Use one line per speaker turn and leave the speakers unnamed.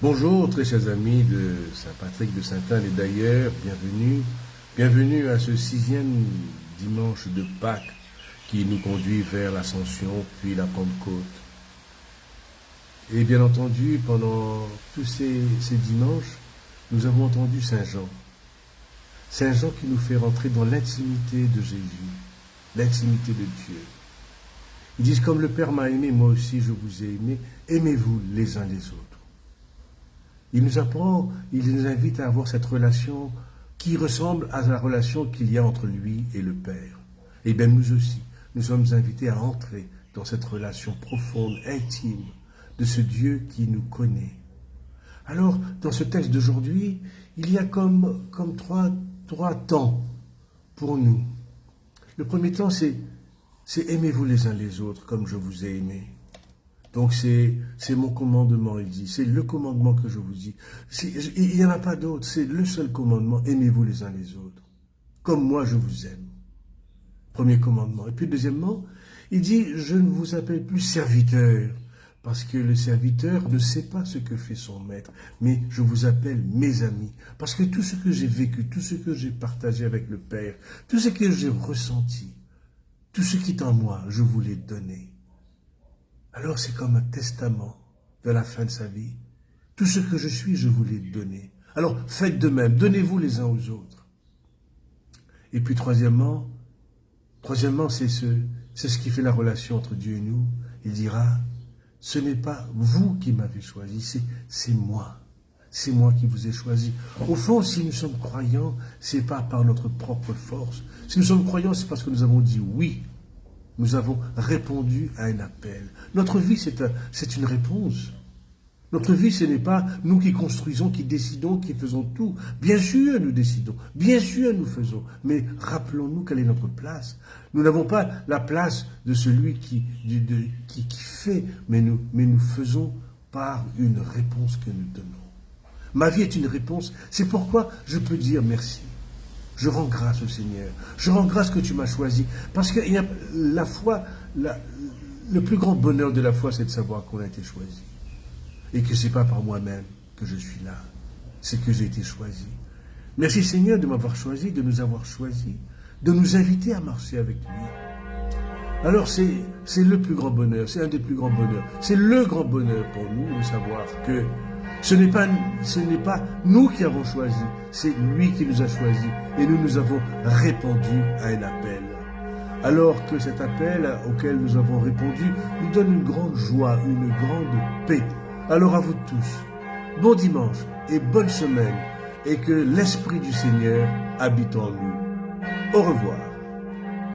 Bonjour, très chers amis de Saint-Patrick, de Sainte-Anne et d'ailleurs, bienvenue. Bienvenue à ce 6e dimanche de Pâques qui nous conduit vers l'Ascension puis la Pentecôte. Et bien entendu, pendant tous ces dimanches, nous avons entendu Saint Jean. Saint Jean qui nous fait rentrer dans l'intimité de Jésus, l'intimité de Dieu. Ils disent, comme le Père m'a aimé, moi aussi je vous ai aimé, aimez-vous les uns les autres. Il nous apprend, il nous invite à avoir cette relation qui ressemble à la relation qu'il y a entre lui et le Père. Et bien nous aussi, nous sommes invités à entrer dans cette relation profonde, intime, de ce Dieu qui nous connaît. Alors, dans ce texte d'aujourd'hui, il y a comme trois temps pour nous. Le premier temps, c'est aimez-vous les uns les autres comme je vous ai aimé. Donc c'est mon commandement, il dit. C'est le commandement que je vous dis. Il n'y en a pas d'autre. C'est le seul commandement. Aimez-vous les uns les autres. Comme moi, je vous aime. Premier commandement. Et puis deuxièmement, il dit, je ne vous appelle plus serviteur. Parce que le serviteur ne sait pas ce que fait son maître. Mais je vous appelle mes amis. Parce que tout ce que j'ai vécu, tout ce que j'ai partagé avec le Père, tout ce que j'ai ressenti, tout ce qui est en moi, je vous l'ai donné. Alors c'est comme un testament vers la fin de sa vie. Tout ce que je suis, je vous l'ai donné. Alors faites de même, donnez-vous les uns aux autres. Et puis troisièmement, c'est ce qui fait la relation entre Dieu et nous. Il dira, ce n'est pas vous qui m'avez choisi, c'est moi. C'est moi qui vous ai choisi. Au fond, si nous sommes croyants, c'est pas par notre propre force. Si nous sommes croyants, c'est parce que nous avons dit oui. Nous avons répondu à un appel. Notre vie, c'est une réponse. Notre vie, ce n'est pas nous qui construisons, qui décidons, qui faisons tout. Bien sûr, nous décidons. Bien sûr, nous faisons. Mais rappelons-nous quelle est notre place. Nous n'avons pas la place de celui qui fait, mais nous faisons par une réponse que nous donnons. Ma vie est une réponse. C'est pourquoi je peux dire merci. Je rends grâce au Seigneur. Je rends grâce que tu m'as choisi. Parce que la foi, le plus grand bonheur de la foi, c'est de savoir qu'on a été choisi. Et que ce n'est pas par moi-même que je suis là. C'est que j'ai été choisi. Merci Seigneur de m'avoir choisi, de nous avoir choisis, de nous inviter à marcher avec lui. Alors c'est le plus grand bonheur, c'est un des plus grands bonheurs. C'est le grand bonheur pour nous de savoir que ce n'est pas nous qui avons choisi, c'est lui qui nous a choisis et nous avons répondu à un appel. Alors que cet appel auquel nous avons répondu nous donne une grande joie, une grande paix. Alors à vous tous, bon dimanche et bonne semaine et que l'Esprit du Seigneur habite en nous. Au revoir.